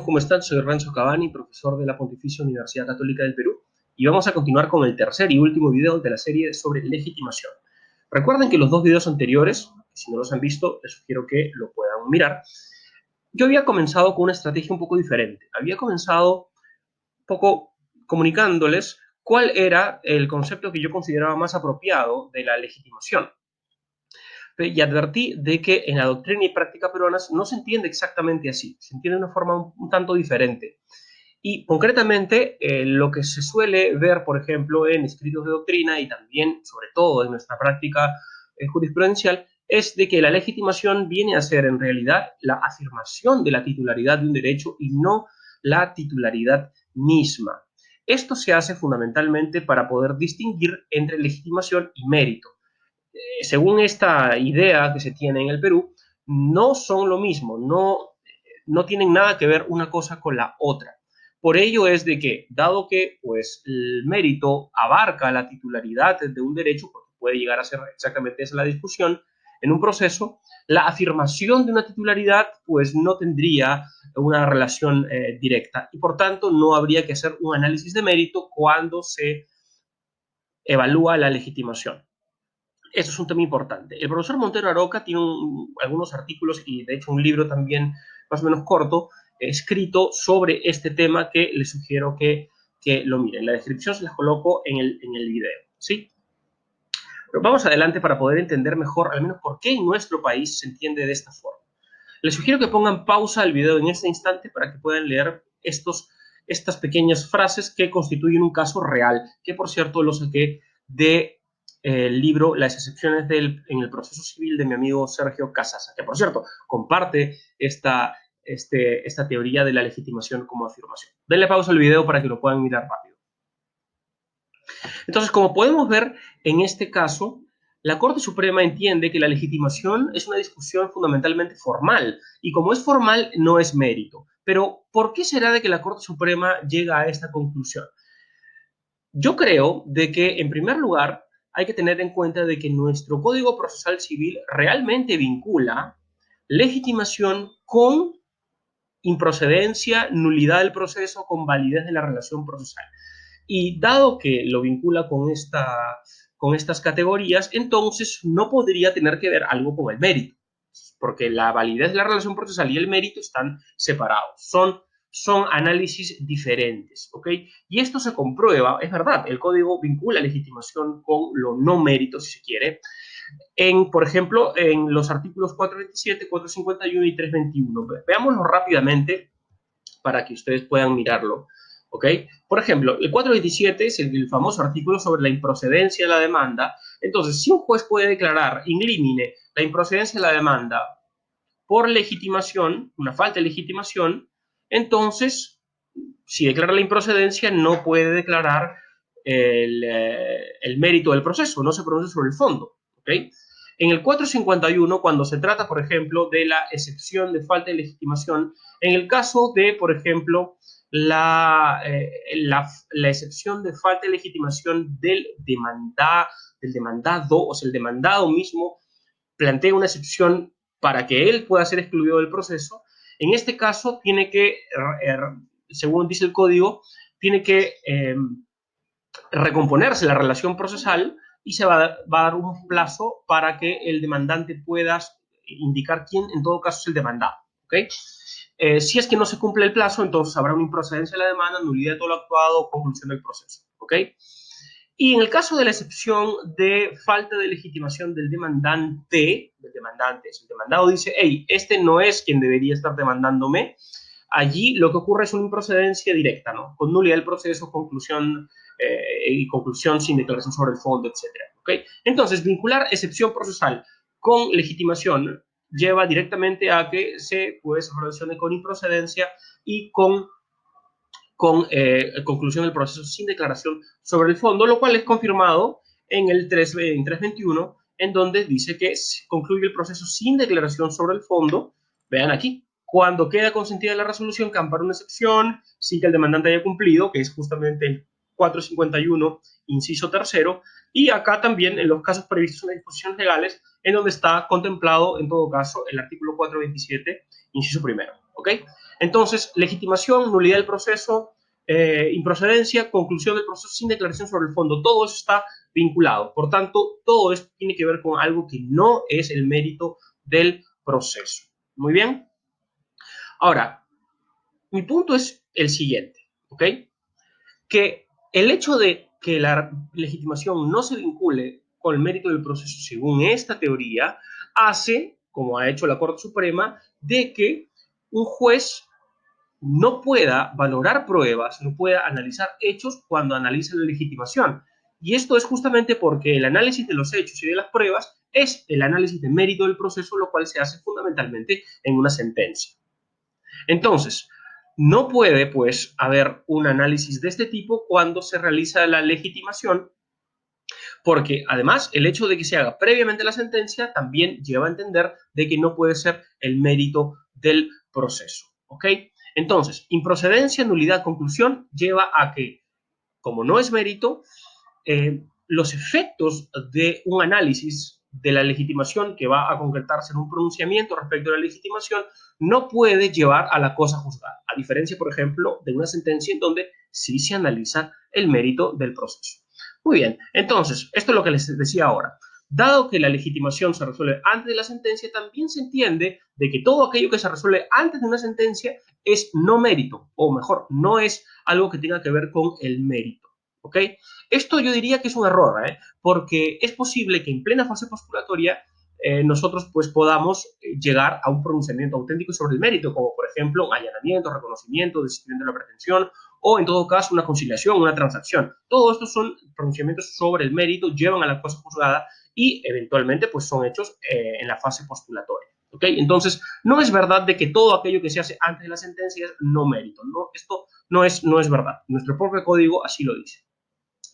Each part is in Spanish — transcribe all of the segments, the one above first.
¿Cómo están? Soy Renzo Cavani, profesor de la Pontificia Universidad Católica del Perú, y vamos a continuar con el tercer y último video de la serie sobre legitimación. Recuerden que los dos videos anteriores, si no los han visto, les sugiero que lo puedan mirar. Yo había comenzado con una estrategia un poco diferente. Había comenzado un poco comunicándoles cuál era el concepto que yo consideraba más apropiado de la legitimación. Y advertí de que en la doctrina y práctica peruanas no se entiende exactamente así, se entiende de una forma un tanto diferente. Y concretamente, lo que se suele ver, por ejemplo, en escritos de doctrina y también, sobre todo, en nuestra práctica jurisprudencial, es de que la legitimación viene a ser en realidad la afirmación de la titularidad de un derecho y no la titularidad misma. Esto se hace fundamentalmente para poder distinguir entre legitimación y mérito. Según esta idea que se tiene en el Perú, no son lo mismo, no tienen nada que ver una cosa con la otra. Por ello es de que, dado que pues, el mérito abarca la titularidad de un derecho, porque puede llegar a ser exactamente esa la discusión, en un proceso, la afirmación de una titularidad pues no tendría una relación directa y por tanto no habría que hacer un análisis de mérito cuando se evalúa la legitimación. Eso es un tema importante. El profesor Montero Aroca tiene algunos artículos y de hecho un libro también más o menos corto escrito sobre este tema que les sugiero que lo miren. La descripción se las coloco en el video, ¿sí? Pero vamos adelante para poder entender mejor, al menos por qué en nuestro país se entiende de esta forma. Les sugiero que pongan pausa al video en este instante para que puedan leer estas pequeñas frases que constituyen un caso real, que por cierto lo saqué de el libro Las excepciones en el proceso civil de mi amigo Sergio Casasa, que por cierto comparte esta teoría de la legitimación como afirmación. Denle pausa al video para que lo puedan mirar rápido. Entonces, como podemos ver en este caso, la Corte Suprema entiende que la legitimación es una discusión fundamentalmente formal, y como es formal, no es mérito. Pero, ¿por qué será de que la Corte Suprema llega a esta conclusión? Yo creo de que, en primer lugar, hay que tener en cuenta de que nuestro Código Procesal Civil realmente vincula legitimación con improcedencia, nulidad del proceso, con validez de la relación procesal. Y dado que lo vincula con estas categorías, entonces no podría tener que ver algo con el mérito, porque la validez de la relación procesal y el mérito están separados, son análisis diferentes, ¿ok? Y esto se comprueba, es verdad, el código vincula legitimación con lo no mérito, si se quiere, por ejemplo, en los artículos 427, 451 y 321. Veámoslo rápidamente para que ustedes puedan mirarlo. ¿Ok? Por ejemplo, el 427 es el famoso artículo sobre la improcedencia de la demanda. Entonces, si un juez puede declarar in limine la improcedencia de la demanda por legitimación, una falta de legitimación, entonces, si declara la improcedencia, no puede declarar el mérito del proceso, no se pronuncia sobre el fondo. ¿Ok? En el 451, cuando se trata, por ejemplo, de la excepción de falta de legitimación, en el caso de, por ejemplo, la excepción de falta de legitimación del demandado, o sea, el demandado mismo plantea una excepción para que él pueda ser excluido del proceso. En este caso, tiene que, según dice el código, tiene que recomponerse la relación procesal y se va a dar un plazo para que el demandante pueda indicar quién en todo caso es el demandado. ¿Okay? Si es que no se cumple el plazo, entonces habrá una improcedencia de la demanda, nulidad de todo lo actuado o conclusión del proceso. ¿Okay? Y en el caso de la excepción de falta de legitimación del demandante, si el demandado dice, hey, este no es quien debería estar demandándome, allí lo que ocurre es una improcedencia directa, ¿no? Con nulidad del proceso, conclusión y conclusión sin declaración sobre el fondo, etc. ¿Okay? Entonces, vincular excepción procesal con legitimación lleva directamente a que se relacione con improcedencia y con conclusión del proceso sin declaración sobre el fondo, lo cual es confirmado en el 321, en donde dice que concluye el proceso sin declaración sobre el fondo. Vean aquí, cuando queda consentida la resolución que ampara una excepción, sin que el demandante haya cumplido, que es justamente el 451, inciso tercero, y acá también en los casos previstos en las disposiciones legales, en donde está contemplado, en todo caso, el artículo 427, inciso primero. ¿ok? Entonces, legitimación, nulidad del proceso, improcedencia, conclusión del proceso sin declaración sobre el fondo, todo eso está vinculado. Por tanto, todo esto tiene que ver con algo que no es el mérito del proceso. Muy bien. Ahora, mi punto es el siguiente, ¿ok? Que el hecho de que la legitimación no se vincule con el mérito del proceso según esta teoría hace, como ha hecho la Corte Suprema, de que un juez no pueda valorar pruebas, no pueda analizar hechos cuando analiza la legitimación. Y esto es justamente porque el análisis de los hechos y de las pruebas es el análisis de mérito del proceso, lo cual se hace fundamentalmente en una sentencia. Entonces, no puede, pues, haber un análisis de este tipo cuando se realiza la legitimación, porque además el hecho de que se haga previamente la sentencia también lleva a entender de que no puede ser el mérito del proceso, ¿ok? Entonces, improcedencia, nulidad, conclusión lleva a que, como no es mérito, los efectos de un análisis de la legitimación que va a concretarse en un pronunciamiento respecto a la legitimación no puede llevar a la cosa juzgada, a diferencia, por ejemplo, de una sentencia en donde sí se analiza el mérito del proceso. Muy bien, entonces, esto es lo que les decía ahora. Dado que la legitimación se resuelve antes de la sentencia, también se entiende de que todo aquello que se resuelve antes de una sentencia es no mérito, o mejor, no es algo que tenga que ver con el mérito. ¿Ok? Esto yo diría que es un error, porque es posible que en plena fase postulatoria nosotros pues podamos llegar a un pronunciamiento auténtico sobre el mérito, como por ejemplo allanamiento, reconocimiento, desistimiento de la pretensión, o en todo caso una conciliación, una transacción. Todo esto son pronunciamientos sobre el mérito, llevan a la cosa juzgada y eventualmente pues son hechos en la fase postulatoria. ¿Okay? Entonces, no es verdad de que todo aquello que se hace antes de la sentencia es no mérito, ¿no? Esto no es verdad. Nuestro propio código así lo dice.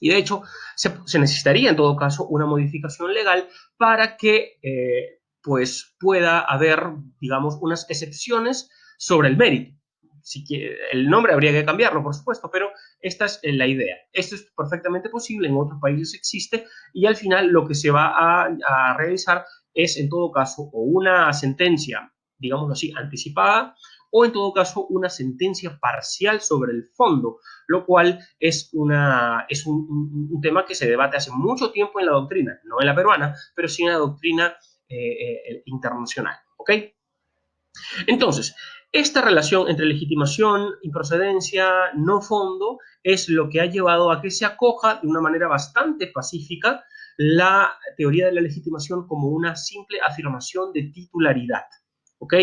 Y de hecho, se necesitaría en todo caso una modificación legal para que pues pueda haber, digamos, unas excepciones sobre el mérito. Si quiere, el nombre habría que cambiarlo, por supuesto, pero esta es la idea. Esto es perfectamente posible, en otros países existe, y al final lo que se va a realizar es, en todo caso, o una sentencia, digámoslo así, anticipada, o en todo caso una sentencia parcial sobre el fondo, lo cual es un tema que se debate hace mucho tiempo en la doctrina, no en la peruana, pero sí en la doctrina internacional. ¿Ok? Entonces, esta relación entre legitimación, improcedencia, no fondo, es lo que ha llevado a que se acoja de una manera bastante pacífica la teoría de la legitimación como una simple afirmación de titularidad. ¿Ok?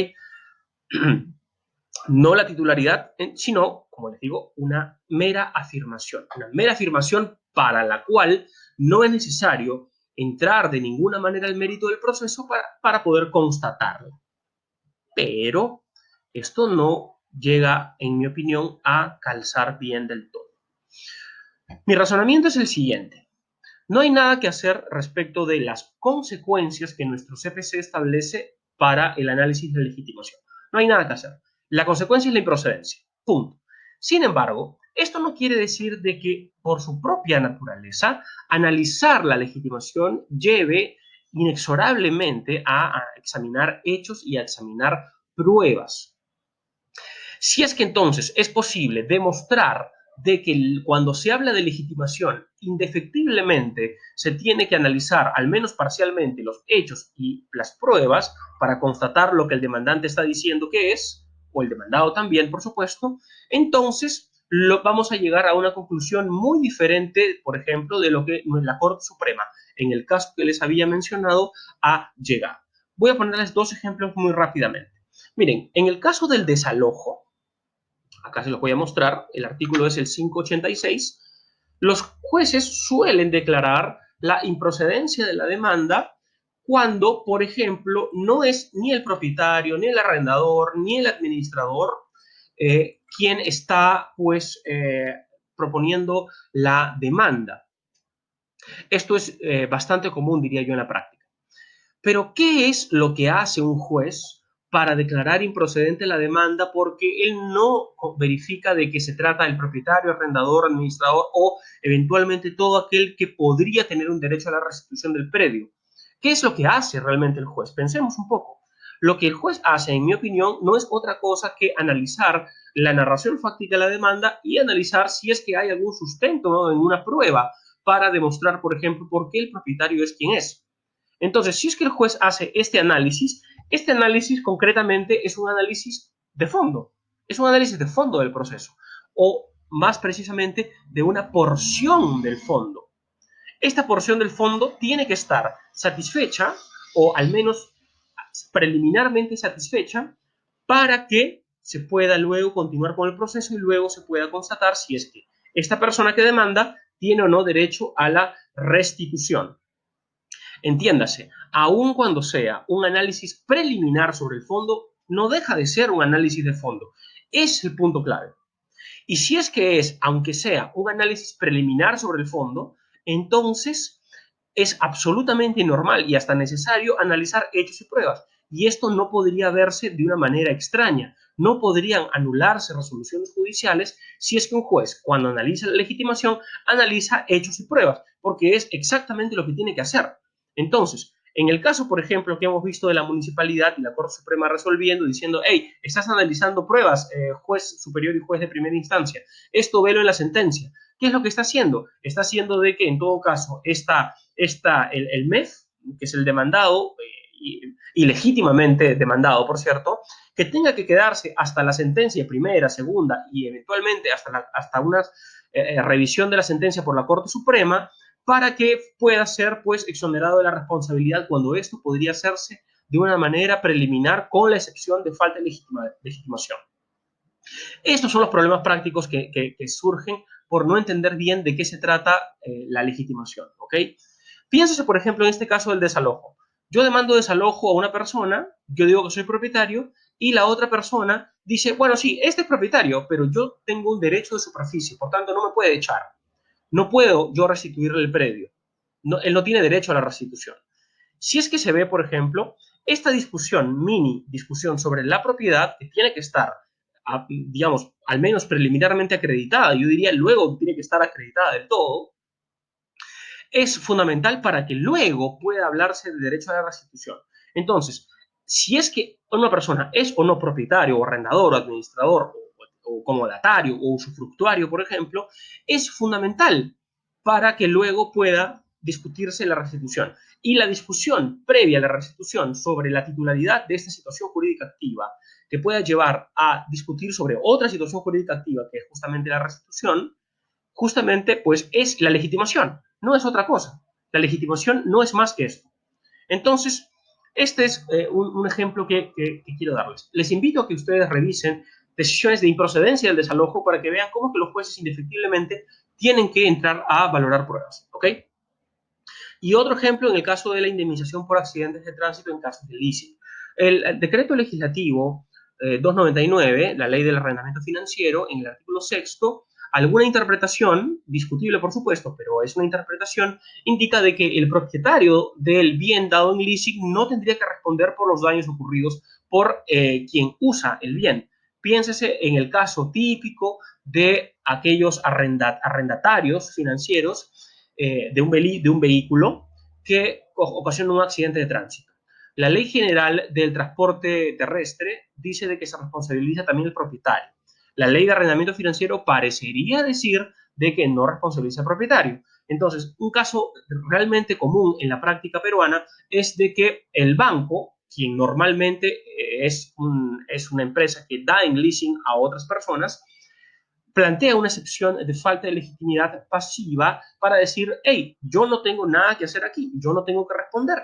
No la titularidad, sino, como les digo, una mera afirmación para la cual no es necesario entrar de ninguna manera al mérito del proceso para poder constatarlo. Pero esto no llega, en mi opinión, a calzar bien del todo. Mi razonamiento es el siguiente. No hay nada que hacer respecto de las consecuencias que nuestro CPC establece para el análisis de legitimación. No hay nada que hacer. La consecuencia es la improcedencia. Punto. Sin embargo, esto no quiere decir de que por su propia naturaleza analizar la legitimación lleve inexorablemente a examinar hechos y a examinar pruebas. Si es que entonces es posible demostrar de que cuando se habla de legitimación, indefectiblemente se tiene que analizar, al menos parcialmente, los hechos y las pruebas para constatar lo que el demandante está diciendo que es, o el demandado también, por supuesto, entonces vamos a llegar a una conclusión muy diferente, por ejemplo, de lo que la Corte Suprema, en el caso que les había mencionado, ha llegado. Voy a ponerles dos ejemplos muy rápidamente. Miren, en el caso del desalojo, acá se los voy a mostrar, el artículo es el 586, los jueces suelen declarar la improcedencia de la demanda cuando, por ejemplo, no es ni el propietario, ni el arrendador, ni el administrador quien está, pues, proponiendo la demanda. Esto es bastante común, diría yo, en la práctica. Pero, ¿qué es lo que hace un juez para declarar improcedente la demanda porque él no verifica de que se trata del propietario, arrendador, administrador o eventualmente todo aquel que podría tener un derecho a la restitución del predio? ¿Qué es lo que hace realmente el juez? Pensemos un poco. Lo que el juez hace, en mi opinión, no es otra cosa que analizar la narración fáctica de la demanda y analizar si es que hay algún sustento, ¿no?, en una prueba para demostrar, por ejemplo, por qué el propietario es quien es. Entonces, si es que el juez hace este análisis concretamente es un análisis de fondo, es un análisis de fondo del proceso, o más precisamente de una porción del fondo. Esta porción del fondo tiene que estar satisfecha, o al menos preliminarmente satisfecha, para que se pueda luego continuar con el proceso y luego se pueda constatar si es que esta persona que demanda tiene o no derecho a la restitución. Entiéndase, aun cuando sea un análisis preliminar sobre el fondo, no deja de ser un análisis de fondo. Es el punto clave. Y si es que es, aunque sea un análisis preliminar sobre el fondo, entonces es absolutamente normal y hasta necesario analizar hechos y pruebas. Y esto no podría verse de una manera extraña. No podrían anularse resoluciones judiciales si es que un juez, cuando analiza la legitimación, analiza hechos y pruebas, porque es exactamente lo que tiene que hacer. Entonces, en el caso, por ejemplo, que hemos visto de la municipalidad y la Corte Suprema resolviendo, diciendo, hey, estás analizando pruebas, juez superior y juez de primera instancia, esto velo en la sentencia. ¿Qué es lo que está haciendo? Está haciendo de que, en todo caso, el MEF, que es el demandado, y legítimamente demandado, por cierto, que tenga que quedarse hasta la sentencia primera, segunda y eventualmente hasta una revisión de la sentencia por la Corte Suprema, para que pueda ser, pues, exonerado de la responsabilidad cuando esto podría hacerse de una manera preliminar con la excepción de falta de legitimación. Estos son los problemas prácticos que surgen por no entender bien de qué se trata la legitimación, ¿ok? Piénsese, por ejemplo, en este caso del desalojo. Yo demando desalojo a una persona, yo digo que soy propietario, y la otra persona dice, bueno, sí, este es propietario, pero yo tengo un derecho de superficie, por tanto no me puede echar. No puedo yo restituirle el predio. No, él no tiene derecho a la restitución. Si es que se ve, por ejemplo, esta discusión, mini discusión sobre la propiedad, que tiene que estar, digamos, al menos preliminarmente acreditada, yo diría luego tiene que estar acreditada del todo, es fundamental para que luego pueda hablarse de derecho a la restitución. Entonces, si es que una persona es o no propietario, o arrendador, o administrador, o comodatario, o usufructuario, por ejemplo, es fundamental para que luego pueda discutirse la restitución. Y la discusión previa a la restitución sobre la titularidad de esta situación jurídica activa, que pueda llevar a discutir sobre otra situación jurídica activa, que es justamente la restitución, justamente pues es la legitimación, no es otra cosa. La legitimación no es más que esto. Entonces, este es un ejemplo que quiero darles. Les invito a que ustedes revisen decisiones de improcedencia del desalojo para que vean cómo que los jueces indefectiblemente tienen que entrar a valorar pruebas, ¿ok? Y otro ejemplo en el caso de la indemnización por accidentes de tránsito en casos de leasing. El decreto legislativo 299, la ley del arrendamiento financiero, en el artículo 6, alguna interpretación, discutible por supuesto, pero es una interpretación, indica de que el propietario del bien dado en leasing no tendría que responder por los daños ocurridos por quien usa el bien. Piénsese en el caso típico de aquellos arrendatarios financieros de un vehículo que ocasiona un accidente de tránsito. La Ley General del Transporte Terrestre dice de que se responsabiliza también el propietario. La Ley de Arrendamiento Financiero parecería decir de que no responsabiliza al propietario. Entonces, un caso realmente común en la práctica peruana es de que el banco, quien normalmente es una empresa que da en leasing a otras personas, plantea una excepción de falta de legitimidad pasiva para decir, hey, yo no tengo nada que hacer aquí, yo no tengo que responder.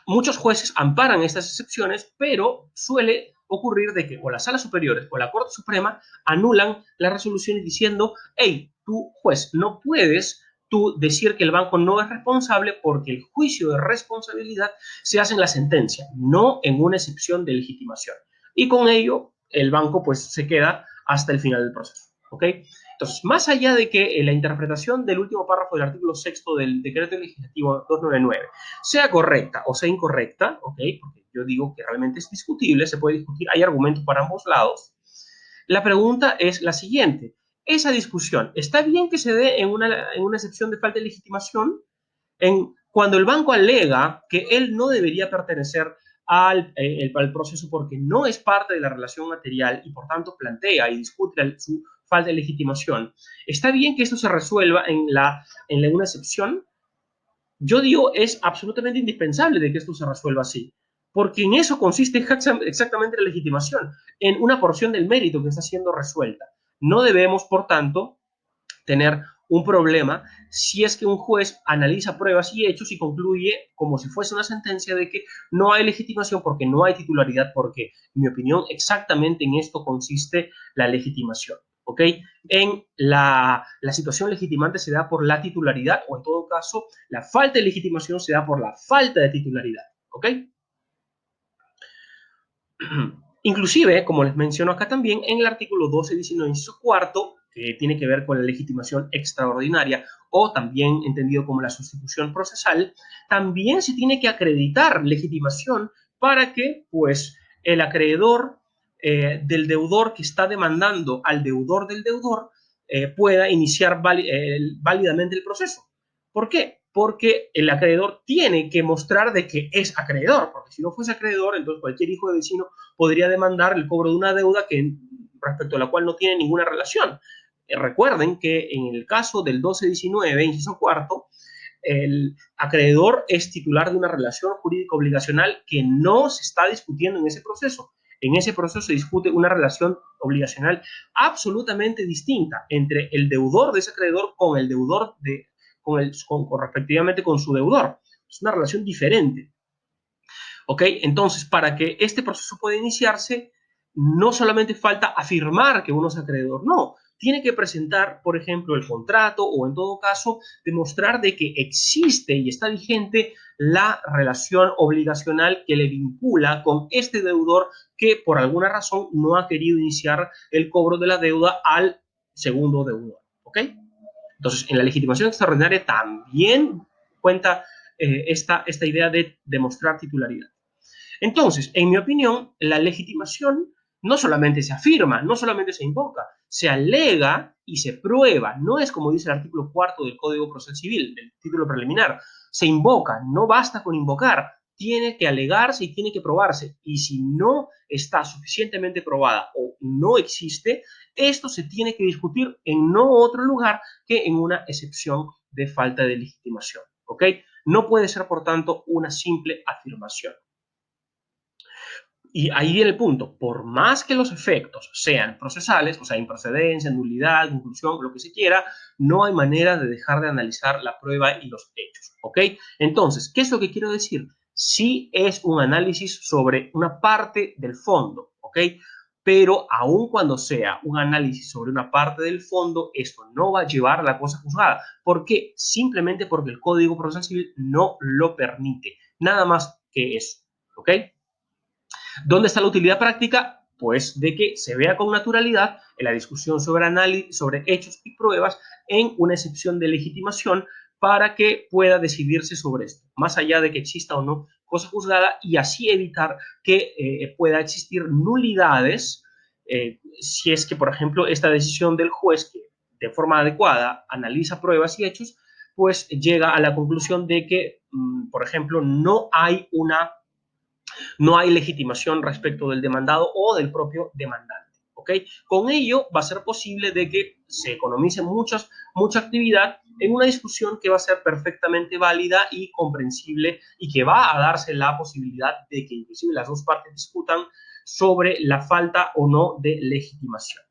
Muchos jueces amparan estas excepciones, pero suele ocurrir de que o las salas superiores o la Corte Suprema anulan las resoluciones diciendo, hey, tú juez, no puedes tú decir que el banco no es responsable porque el juicio de responsabilidad se hace en la sentencia, no en una excepción de legitimación. Y con ello, el banco pues se queda hasta el final del proceso, ¿ok? Entonces, más allá de que la interpretación del último párrafo del artículo 6 del decreto legislativo 299 sea correcta o sea incorrecta, ¿ok? Porque yo digo que realmente es discutible, se puede discutir, hay argumentos para ambos lados. La pregunta es la siguiente. Esa discusión, ¿está bien que se dé en una excepción de falta de legitimación? Cuando el banco alega que él no debería pertenecer al proceso porque no es parte de la relación material y por tanto plantea y discute su falta de legitimación. Está bien que esto se resuelva en una excepción. Yo digo, es absolutamente indispensable de que esto se resuelva así, porque en eso consiste exactamente la legitimación, en una porción del mérito que está siendo resuelta. No debemos, por tanto, tener un problema si es que un juez analiza pruebas y hechos y concluye como si fuese una sentencia de que no hay legitimación porque no hay titularidad, porque, en mi opinión, exactamente en esto consiste la legitimación. ¿Ok? En la situación legitimante se da por la titularidad o en todo caso la falta de legitimación se da por la falta de titularidad. ¿Ok? Inclusive, como les menciono acá también, en el artículo 12.19, inciso cuarto, que tiene que ver con la legitimación extraordinaria o también entendido como la sustitución procesal, también se tiene que acreditar legitimación para que, pues, el acreedor del deudor que está demandando al deudor del deudor pueda iniciar válidamente el proceso. ¿Por qué? Porque el acreedor tiene que mostrar de que es acreedor, porque si no fuese acreedor, entonces cualquier hijo de vecino podría demandar el cobro de una deuda respecto a la cual no tiene ninguna relación. Recuerden que en el caso del 12.19, inciso cuarto, el acreedor es titular de una relación jurídica obligacional que no se está discutiendo en ese proceso. En ese proceso se discute una relación obligacional absolutamente distinta entre el deudor de ese acreedor con el deudor respectivamente con su deudor. Es una relación diferente. ¿Ok? Entonces, para que este proceso pueda iniciarse, no solamente falta afirmar que uno es acreedor, no. Tiene que presentar, por ejemplo, el contrato o, en todo caso, demostrar de que existe y está vigente la relación obligacional que le vincula con este deudor que, por alguna razón, no ha querido iniciar el cobro de la deuda al segundo deudor. ¿Ok? Entonces, en la legitimación extraordinaria también cuenta esta idea de demostrar titularidad. Entonces, en mi opinión, la legitimación no solamente se afirma, no solamente se invoca, se alega y se prueba. No es como dice el artículo 4 del Código Procesal Civil, del título preliminar. Se invoca, no basta con invocar, tiene que alegarse y tiene que probarse. Y si no está suficientemente probada o no existe, esto se tiene que discutir en no otro lugar que en una excepción de falta de legitimación. ¿Ok? No puede ser, por tanto, una simple afirmación. Y ahí viene el punto, por más que los efectos sean procesales, o sea, improcedencia, nulidad, conclusión, lo que se quiera, no hay manera de dejar de analizar la prueba y los hechos, ¿ok? Entonces, ¿qué es lo que quiero decir? Sí es un análisis sobre una parte del fondo, ¿ok? Pero aun cuando sea un análisis sobre una parte del fondo, esto no va a llevar a la cosa juzgada. ¿Por qué? Simplemente porque el Código Procesal Civil no lo permite. Nada más que eso, ¿ok? ¿Dónde está la utilidad práctica? Pues de que se vea con naturalidad en la discusión sobre análisis, sobre hechos y pruebas en una excepción de legitimación para que pueda decidirse sobre esto, más allá de que exista o no cosa juzgada y así evitar que pueda existir nulidades si es que, por ejemplo, esta decisión del juez que de forma adecuada analiza pruebas y hechos, pues llega a la conclusión de que, por ejemplo, no hay legitimación respecto del demandado o del propio demandante. ¿Ok? Con ello va a ser posible de que se economice mucha actividad en una discusión que va a ser perfectamente válida y comprensible y que va a darse la posibilidad de que inclusive las dos partes discutan sobre la falta o no de legitimación.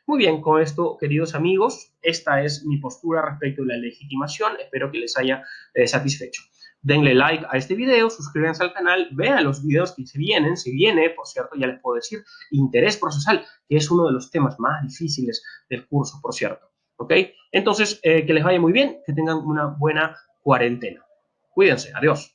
Muy bien, con esto, queridos amigos, esta es mi postura respecto de la legitimación. Espero que les haya satisfecho. Denle like a este video, suscríbanse al canal, vean los videos que se viene, por cierto, ya les puedo decir, interés procesal, que es uno de los temas más difíciles del curso, por cierto. ¿Ok? Entonces, que les vaya muy bien, que tengan una buena cuarentena. Cuídense, adiós.